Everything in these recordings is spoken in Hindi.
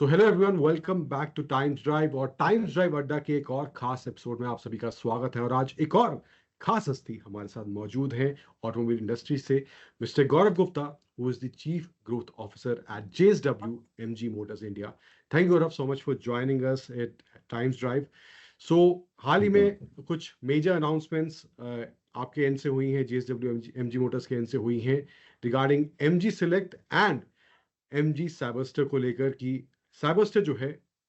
So hello everyone, welcome back two times drive और टाइम्स ड्राइव अड्डा के एक और खास एपिसोड में आप सभी का स्वागत है। और आज एक और खास हस्ती हमारे साथ मौजूद है ऑटोमोबाइल इंडस्ट्री से, mister Gaurav Gupta, who is the chief growth officer at JSW MG motors India. Thank you Gaurav so much for joining us at Times Drive. So हाल ही में कुछ मेजर अनाउंसमेंट्स आपके एंड से हुई हैं, JSW MG मोटर्स के एंड से हुई हैं regarding MG select and MG Cyberster को लेकर कि साइबरस्टर जो है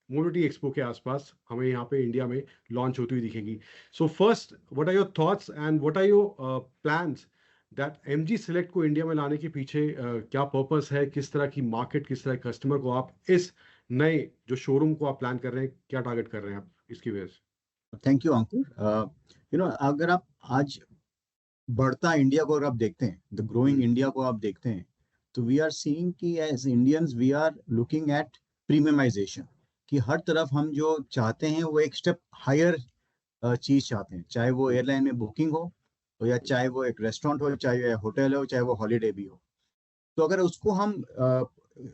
मोबिलिटी एक्सपो के आसपास हमें यहाँ पे इंडिया में लॉन्च होती हुई दिखेगी। So first, what are your thoughts and what are your plans that MG select को इंडिया में लाने के पीछे क्या पर्पस है, किस तरह की मार्केट, किस तरह के कस्टमर को आप इस नए जो शोरूम को आप प्लान कर रहे हैं, क्या टारगेट कर रहे हैं आप इसकी वजह से? थैंक यू अंकुर। अगर आप आज बढ़ता इंडिया को अगर आप देखते हैं, द ग्रोइंग इंडिया को आप देखते हैं, तो वी आर सीइंग कि as Indians we are looking at premiumization, कि हर तरफ हम जो चाहते हैं वो एक स्टेप हायर चीज चाहते हैं, चाहे वो एयरलाइन में बुकिंग हो, या चाहे वो एक रेस्टोरेंट हो, चाहे होटल हो, चाहे वो हॉलीडे भी हो। तो अगर उसको हम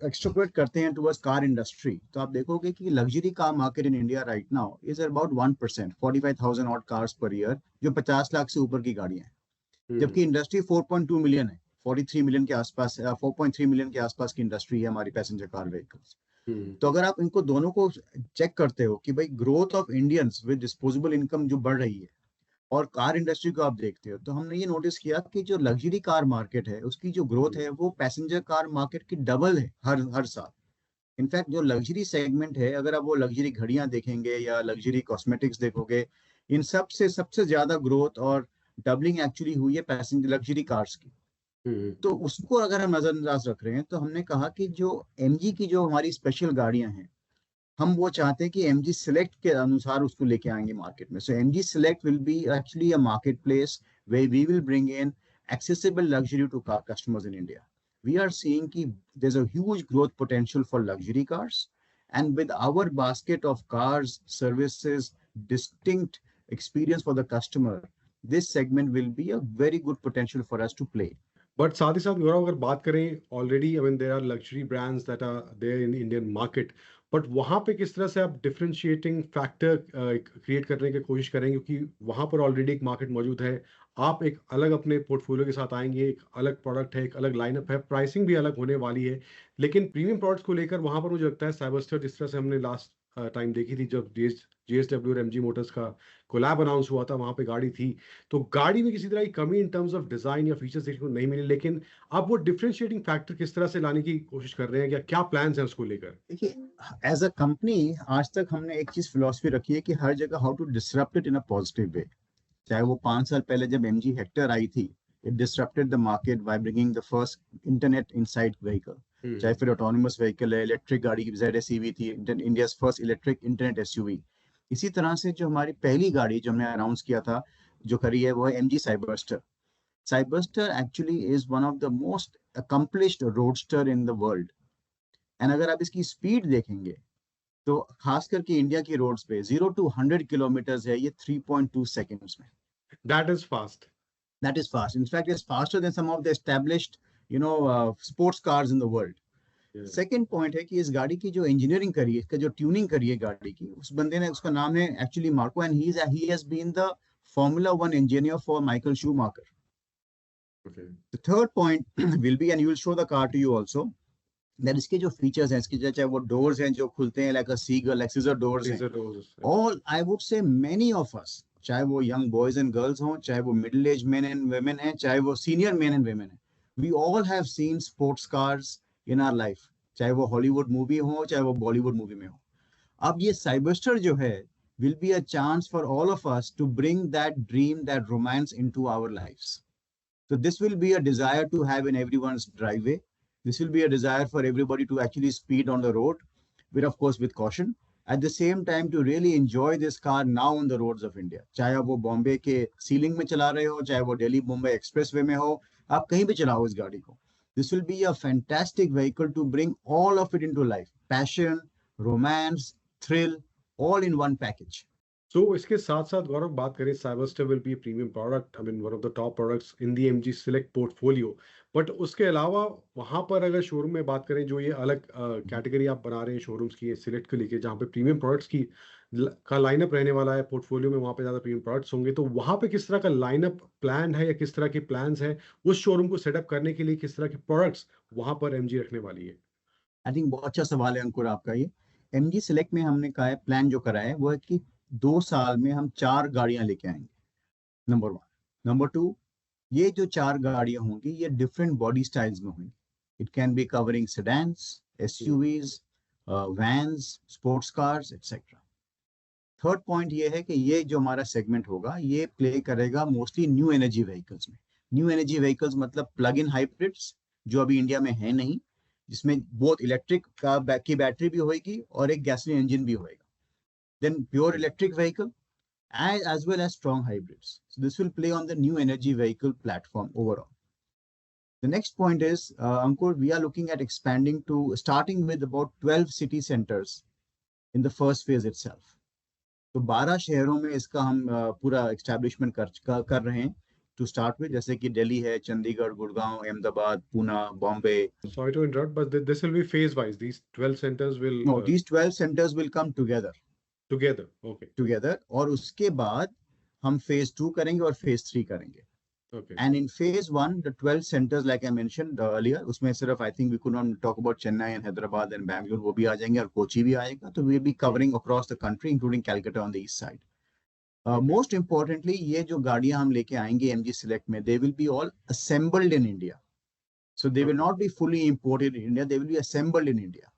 एक्सट्रापोलेट करते हैं टुवर्ड्स कार इंडस्ट्री, तो आप देखोगे कि luxury car market in India right now is about 1%, 45,000 odd cars per year, जो 50 लाख से ऊपर की गाड़ियां हैं। जबकि इंडस्ट्री 4.2 मिलियन है, 43 मिलियन के आसपास, 4.3 मिलियन के आसपास की इंडस्ट्री है हमारी पैसेंजर कार व्हीकल्स। तो अगर आप इनको दोनों को चेक करते हो कि भाई growth of Indians with disposable income जो बढ़ रही है, और कार इंडस्ट्री को आप देखते हो, तो हमने ये नोटिस किया कि जो लग्जरी कार मार्केट है उसकी जो ग्रोथ है वो पैसेंजर कार मार्केट की डबल है हर हर साल। इनफैक्ट जो लग्जरी सेगमेंट है, अगर आप वो लग्जरी घड़ियां देखेंगे या लग्जरी कॉस्मेटिक्स देखोगे, इन सब से सबसे ज्यादा ग्रोथ और डबलिंग एक्चुअली हुई है पैसेंजर लग्जरी कार्स की। तो उसको अगर हम नजरअंदाज रख रहे हैं, तो हमने कहा कि जो एमजी की जो हमारी स्पेशल गाड़ियां हैं, हम वो चाहते हैं कि एमजी सिलेक्ट के अनुसार उसको लेके आएंगे मार्केट में। So MG select will be actually a market place where we will bring in accessible luxury to car customers in India. We are seeing कि there's a huge growth potential for luxury cars, and with our basket of cars, services, distinct experience for the customer, this segment will be a very good potential for us to play. But साथ ही साथ गौरव, अगर बात करें, already I mean there are luxury brands that are there in Indian market, but वहाँ पे किस तरह से आप डिफरेंशिएटिंग फैक्टर क्रिएट करने की कोशिश करेंगे, क्योंकि वहाँ पर ऑलरेडी एक मार्केट मौजूद है। आप एक अलग अपने पोर्टफोलियो के साथ आएंगे, एक अलग प्रोडक्ट है, एक अलग लाइनअप है, प्राइसिंग भी अलग होने वाली है। लेकिन प्रीमियम प्रोडक्ट्स को लेकर वहाँ पर मुझे लगता है साइबरस्टर, जिस तरह से हमने लास्ट टाइम देखी थी जब JSW और MG मोटर्स का कोलैब अनाउंस हुआ था, वहाँ पे गाड़ी थी, तो गाड़ी में किसी तरह की कमी इन टर्म्स ऑफ डिजाइन या फीचर्स देखने को नहीं मिले। लेकिन आप वो डिफरेंशिएटिंग फैक्टर किस तरह से लाने की कोशिश कर रहे हैं, या क्या प्लान्स हैं उसको लेकर? देखिए, एज अ कंपनी आज तक हमने एक चीज फिलोसफी रखी है कि हर जगह how to disrupt it in a positive way. चाहे वो 5 साल पहले जब एमजी हेक्टर आई थी, it disrupted the market by bringing the first internet inside vehicle. चाहे फिर ऑटोनोमस व्हीकल है, इलेक्ट्रिक गाड़ी की ZS EV थी, India first electric internet SUV। इसी तरह से जो हमारी पहली गाड़ी जो हमने अनाउंस किया था, जो करी है, वो है MG Cyberster. Cyberster actually is one of the most accomplished roadster in the world. And अगर आप इसकी स्पीड देखेंगे, तो खास करके इंडिया की रोड्स पे 0 to 100 किलोमीटर है ये 3.2 सेकेंड्स में। That is fast. That is fast. In fact, it's faster than some of the established, sports cars in the world. Second point है कि इस गाड़ी की जो इंजीनियरिंग करी है, इसका जो ट्यूनिंग करी है गाड़ी की, उस बंदे ने, उसका नाम है actually Marco, and he has been the Formula 1 engineer for Michael Schumacher. The third point will be, and you will show the car to you also, that इसके जो फीचर्स हैं, इसके चाहे वो डोर्स हैं जो खुलते हैं like a seagull, like scissor doors हैं, all I would say many of us, चाहे वो यंग बॉयज एंड गर्ल्स हों, चाहे वो middle age men and women हैं, चाहे वो सीनियर मेन एंड वेमेन हैं, we all have seen sports cars in our life, चाहे वो हॉलीवुड मूवी हो, चाहे वो बॉलीवुड मूवी में हो। अब ये साइबरस्टर जो है will be a chance for all of us to bring that dream, that romance into our lives. So this will be a desire to have in everyone's driveway. This will be a desire for everybody to actually speed on the road, with of course with caution. At the same time, to really enjoy this car now on the roads of India. चाहे वो बॉम्बे के सीलिंग में चला रहे हो, चाहे वो दिल्ली मुंबई एक्सप्रेसवे में हो, आप कहीं भी चलाओ इस गाड़ी को. This will be a fantastic vehicle to bring all of it into life. Passion, romance, thrill, all in one package. सो इसके साथ साथ गौरव बात करें, Cyberster will be premium product, I mean one of the top products in the MG select portfolio. But उसके अलावा वहां पर अगर शोरूम में बात करें, जो ये अलग कैटेगरी आप बना रहे हैं शोरूम्स की सिलेक्ट को लेके, जहाँ पे प्रीमियम प्रोडक्ट्स की का लाइनअप रहने वाला है पोर्टफोलियो में, वहां पे ज्यादा प्रीमियम प्रोडक्ट्स होंगे, तो वहां पे किस तरह का लाइनअप प्लान है या किस तरह के प्लान्स है उस शोरूम को सेटअप करने के लिए, किस तरह के प्रोडक्ट्स वहां पर एमजी रखने वाली है? आई थिंक बहुत अच्छा सवाल है अंकुर आपका ये। एमजी सिलेक्ट में हमने कहा है, प्लान जो करा है वो है कि 2 साल में हम 4 गाड़ियां लेके आएंगे, नंबर 1। नंबर 2, ये जो 4 गाड़ियां होंगी ये डिफरेंट बॉडी स्टाइल्स में होंगी। It can be covering sedans, SUVs, vans, sports cars etcetera. Third point ये है कि ये जो हमारा सेगमेंट होगा ये प्ले करेगा मोस्टली न्यू एनर्जी व्हीकल्स में। न्यू एनर्जी व्हीकल्स मतलब प्लग इन हाइब्रिड्स, जो अभी इंडिया में है नहीं, जिसमें बोथ इलेक्ट्रिक की बैटरी भी होगी और एक गैसोलीन इंजन भी होगा। Then pure electric vehicle as well as strong hybrids. So this will play on the new energy vehicle platform overall. The next point is, Ankur, we are looking at expanding to starting with about 12 city centers in the first phase itself. तो 12 शहरों में इसका हम पूरा एस्टैब्लिशमेंट कर रहे हैं टू स्टार्ट विद, जैसे कि दिल्ली है, Chandigarh, Gurgaon, Ahmedabad, Pune, Bombay. Sorry to interrupt, but this will be phase wise. These 12 centers will No, these 12 centers will come together. together. Okay. Together, और उसके बाद हम phase 2 करेंगे और phase 3 करेंगे। Okay. And in phase 1, the 12 centers like I mentioned earlier, उसमें सिर्फ I think we could not talk about Chennai and Hyderabad and Bangalore, वो भी आ जाएंगे और कोची भी आएगा, तो we will be covering across the country including Calcutta on the east side. Most importantly, ये जो गाड़ियां हम लेके आएंगे MG Select में, they will be all assembled in India. So they will not be fully imported in India, they will be assembled in India.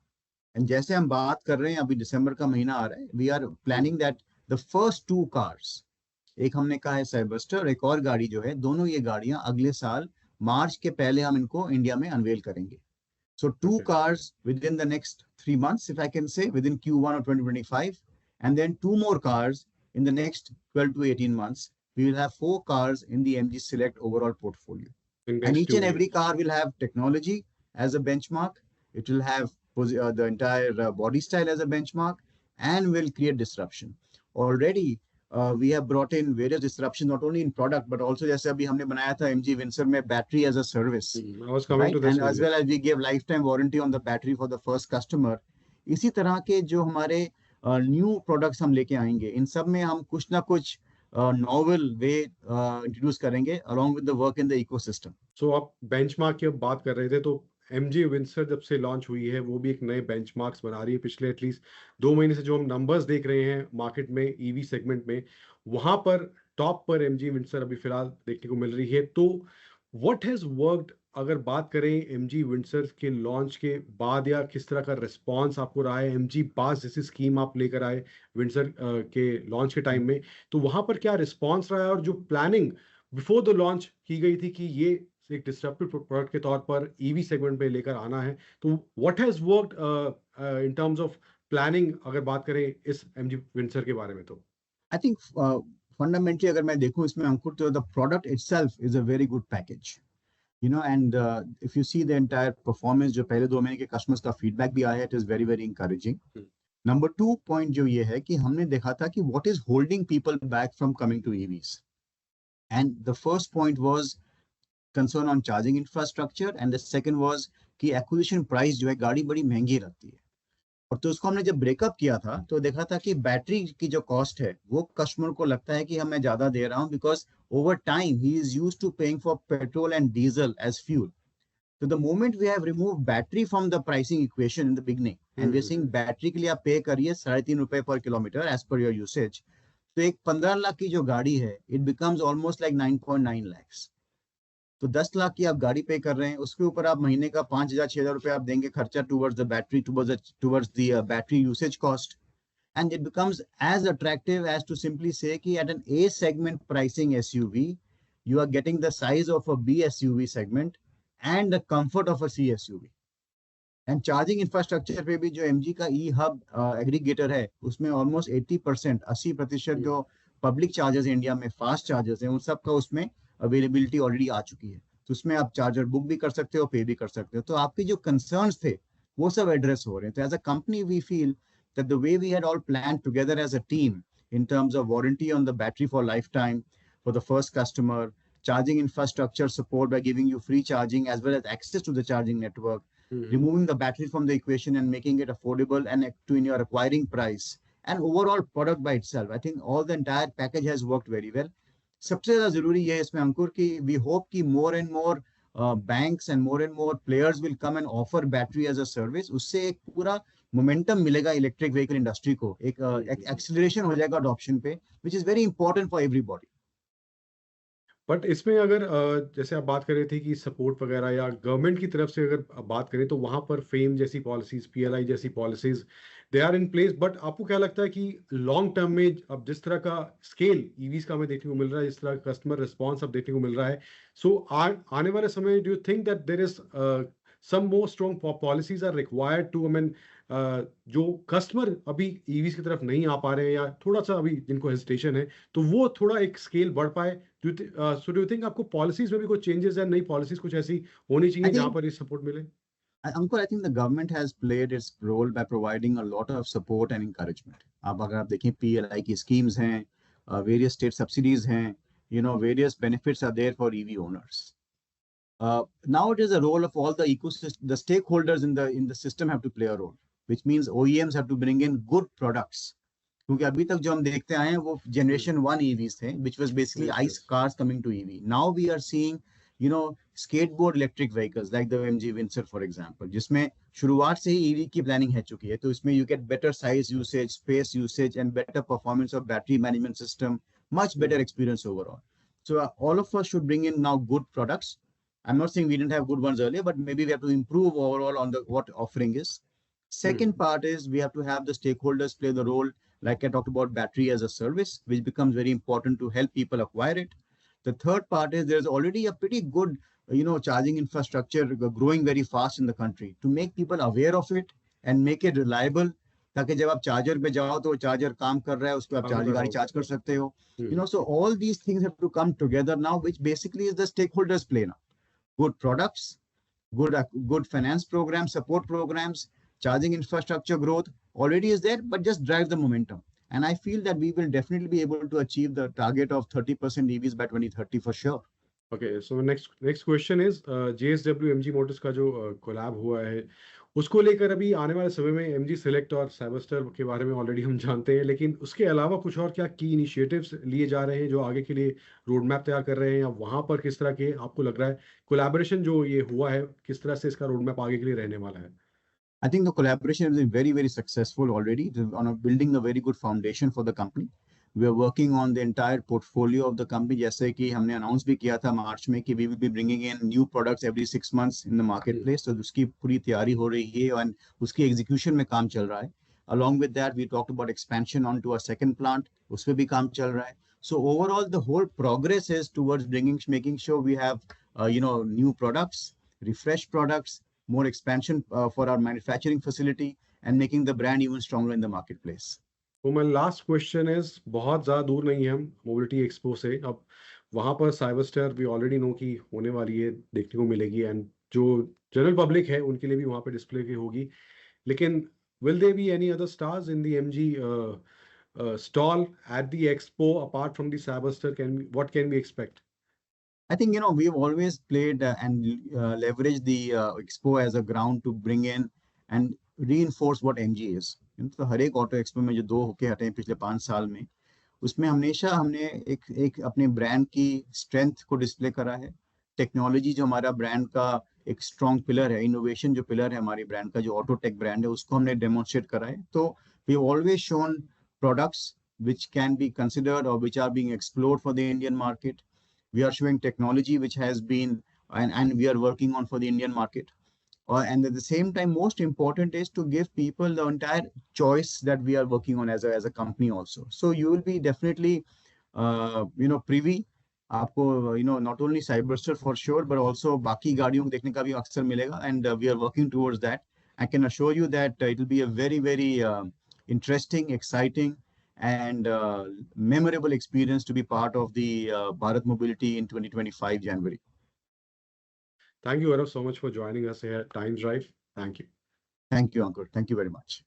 And जैसे हम बात कर रहे हैं, अभी दिसंबर का महीना आ रहा है, we are planning that the first 2 cars, एक हमने कहा है साइबरस्टर, एक और गाड़ी जो है, दोनों ये गाड़ियां अगले साल मार्च के पहले हम इनको इंडिया में अनवेल करेंगे। So 2 cars within the next 3 months, if I can say, within Q1 of 2025, and then 2 more cars in the next 12 to 18 months. We will have 4 cars in the MG Select overall portfolio. And each and every car will have technology as a benchmark. It will have the entire body style as a benchmark, and will create disruption. Already, we have brought in various disruptions, not only in product, but also जैसे अभी हमने बनाया था MG Windsor में battery as a service. I was coming to this. And as well as we gave lifetime warranty on the battery for the first customer. इसी तरह के जो हमारे न्यू प्रोडक्ट्स हम लेके आएंगे, इन सब में हम कुछ ना कुछ नॉवल वे इंट्रोड्यूस करेंगे along with the work in the ecosystem. So आप बेंचमार्क की अब बात कर रहे थे, तो MG विंसर जब से लॉन्च हुई है वो भी एक नए बेंचमार्क्स बना रही है। पिछले एटलीस्ट 2 महीने से जो हम नंबर्स देख रहे हैं मार्केट में ईवी सेगमेंट में, वहां पर टॉप पर MG विंसर अभी फिलहाल देखने को मिल रही है। तो व्हाट हैज वर्कड, अगर बात करें MG विंसर के लॉन्च के बाद, या किस तरह का रिस्पांस आपको रहा है? MG पास जैसी स्कीम आप लेकर आए विंसर के लॉन्च के टाइम में, तो वहां पर क्या रिस्पांस रहा है? और जो प्लानिंग बिफोर द लॉन्च की गई थी कि ये एक डिस्ट्रप्टिव प्रोडक्ट के तौर पर ईवी सेगमेंट में लेकर आना है, तो what has worked in terms of planning, अगर बात करें इस MG विंसर के बारे में? तो आई थिंक फंडामेंटली अगर मैं देखूं इसमें अंकुर, तो the product itself is a very good package, you know, and if you see the entire performance, जो पहले 2 महीने के कस्टमर्स का फीडबैक भी आया है, it is very very encouraging. Number 2 point जो ये है कि हमने देखा था कि what is holding people back from coming to EVs, and the first point was concern on charging infrastructure, and the second was कि acquisition price जो है, गाड़ी बड़ी महंगी रहती है, और तो उसको हमने जब ब्रेकअप किया था तो देखा था कि बैटरी की जो कॉस्ट है वो कस्टमर को लगता है कि मैं ज्यादा दे रहा हूं, because over time he is used to paying for petrol and diesel as fuel. तो the moment we have remove battery from the pricing equation in the beginning, and we are saying battery के लिए आप पे करिए 3.5 रुपए per kilometre as per your usage, तो एक 15 लाख की जो गाड़ी है, it becomes almost like 9.9 lakhs. तो 10 लाख की आप गाड़ी पे कर रहे हैं, उसके ऊपर आप महीने का 5,000-6,000 रुपए आप देंगे खर्चा towards the battery, towards the battery usage cost, and it becomes as attractive as to simply say कि at an A segment pricing SUV you are getting the size of a B SUV segment and the comfort of a C SUV. And charging infrastructure पे भी जो MG का E-Hub एग्रीगेटर है, उसमें ऑलमोस्ट 80%, 80% जो पब्लिक चार्जर्स इंडिया में फास्ट चार्जर्स हैं, उन सब का उसमें अवेलेबिलिटी ऑलरेडी आ चुकी है, तो उसमें आप चार्जर बुक भी कर सकते हो, पे भी कर सकते हो, तो आपके जो कंसर्न्स थे वो सब एड्रेस हो रहे हैं. तो as a company we feel that the way we had all plan together as a team in terms of warranty on the battery for lifetime for the first customer, charging infrastructure support by giving you free charging as well as access to the charging network, removing the battery from the equation and making it affordable and to in your acquiring price, and overall product by itself. I think all the entire package has worked very well. सबसे ज़्यादा ज़रूरी ये है इसमें अंकुर कि we hope कि more and more banks and more players will come and offer battery as a service. उससे एक पूरा मोमेंटम मिलेगा इलेक्ट्रिक व्हीकल इंडस्ट्री को, एक एक्सेलरेशन हो जाएगा अडॉप्शन पे, which is very important for everybody. But इसमें अगर जैसे आप बात कर रहे थे कि सपोर्ट वगैरह या गवर्नमेंट की तरफ से अगर बात करें तो वहां पर फेम जैसी पॉलिसीज, पीएलआई जैसी policies, they are in place. But आपको क्या लगता है कि लॉन्ग टर्म में अब जिस तरह का स्केल ईवीज का हमें देखने को मिल रहा है, जिस तरह का कस्टमर रिस्पॉन्स अब देखने को मिल रहा है, सो आने वाले समय do you think that there is some more strong policies are required to, I mean, जो कस्टमर अभी ईवीज की तरफ नहीं आ पा रहे हैं या थोड़ा सा अभी जिनको हेजिटेशन है, तो वो थोड़ा एक स्केल बढ़ पाए? सो डू यू थिंक आपको पॉलिसीज में भी कुछ चेंजेस या नई पॉलिसीज कुछ ऐसी होनी चाहिए जहां पर ये सपोर्ट मिले? Ankur, I think the government has played its role by providing a lot of support and encouragement. अब अगर आप देखें PLI की schemes हैं, various state subsidies हैं, various benefits are there for EV owners. Now it is a role of all the ecosystem, the stakeholders in the system have to play a role, which means OEMs have to bring in good products. क्योंकि अभी तक जो हम देखते आए हैं वो generation 1 EVs थे, which was basically ICE cars coming to EV. Now we are seeing skateboard electric vehicles like the MG Windsor, for example, जिसमें शुरुआत से ही EV की planning है चुकी है, तो इसमें you get better size usage, space usage, and better performance of battery management system, much better experience overall. So all of us should bring in now good products. I'm not saying we didn't have good ones earlier, but maybe we have to improve overall on what offering is. Second part is we have to have the stakeholders play the role, like I talked about battery as a service, which becomes very important to help people acquire it. The third part is there's already a pretty good, charging infrastructure growing very fast in the country to make people aware of it and make it reliable. ताकि जब आप चार्जर पे जाओ तो चार्जर काम कर रहा है, उस पर आप गाड़ी चार्ज कर सकते हो. So all these things have to come together now, which basically is the stakeholders play now. Good products, good finance programs, support programs, charging infrastructure growth already is there, but just drive the momentum. And I feel that we will definitely be able to achieve the target of 30% EVs by 2030 for sure. Okay, so next question is JSW MG Motors का जो कोलैब हुआ है, उसको लेकर अभी आने वाले समय में MG Select और Cyberster के बारे में ऑलरेडी हम जानते हैं, लेकिन उसके अलावा कुछ और क्या की इनिशिएटिव्स लिए जा रहे हैं जो आगे के लिए रोड मैप तैयार कर रहे हैं, या वहां पर किस तरह के आपको लग रहा है कोलैबोरेशन जो ये हुआ है, किस तरह से इसका रोड मैप आगे के लिए रहने वाला है? I think the collaboration has been very, very successful already on building a very good foundation for the company. We are working on the entire portfolio of the company. जैसे कि हमने अनाउंस भी किया था मार्च में कि we will be bringing in new products every 6 months in the marketplace. तो उसकी पूरी तैयारी हो रही है और उसकी एग्जीक्यूशन में काम चल रहा है. Along with that, we talked about expansion onto a second plant. उसपे भी काम चल रहा है. So overall, the whole progress is towards making sure we have, new products, refreshed products, more expansion for our manufacturing facility, and making the brand even stronger in the marketplace. तो my last question is, बहुत ज़्यादा दूर नहीं है हम मोबिलिटी एक्सपो से, अब वहाँ पर साइबरस्टर भी ऑलरेडी नो की होने वाली है, देखने को मिलेगी, एंड जो जनरल पब्लिक है उनके लिए भी वहाँ पे डिस्प्ले की होगी, लेकिन will there be any other stars in the MG stall at the expo apart from the Cyberster? What can we expect? I think, we've always played and leveraged the expo as a ground to bring in and reinforce what MG is. तो हर एक ऑटो एक्सपो में जो 2 होके हटे हैं पिछले 5 साल में, उसमें हमेशा हमने एक अपने ब्रांड की स्ट्रेंथ को डिस्प्ले करा है. टेक्नोलॉजी जो हमारा ब्रांड का एक स्ट्रॉन्ग पिलर है, इनोवेशन जो पिलर है हमारे ब्रांड का, जो ऑटो टेक ब्रांड है, उसको हमने डेमोन्स्ट्रेट करा है. तो we always shown products which can be considered or which are being explored for the Indian market. We are showing technology which has been and we are working on for the Indian market. And at the same time, most important is to give people the entire choice that we are working on as a company also. So you will be definitely, privy. आपको, not only Cyberster for sure, but also बाकी गाड़ियों को देखने का भी अवसर मिलेगा. And we are working towards that. I can assure you that it will be a very, very interesting, exciting, and memorable experience to be part of the Bharat Mobility in 2025 January. Thank you, Gaurav, so much for joining us here at Times Drive. Thank you. Thank you, Ankur. Thank you very much.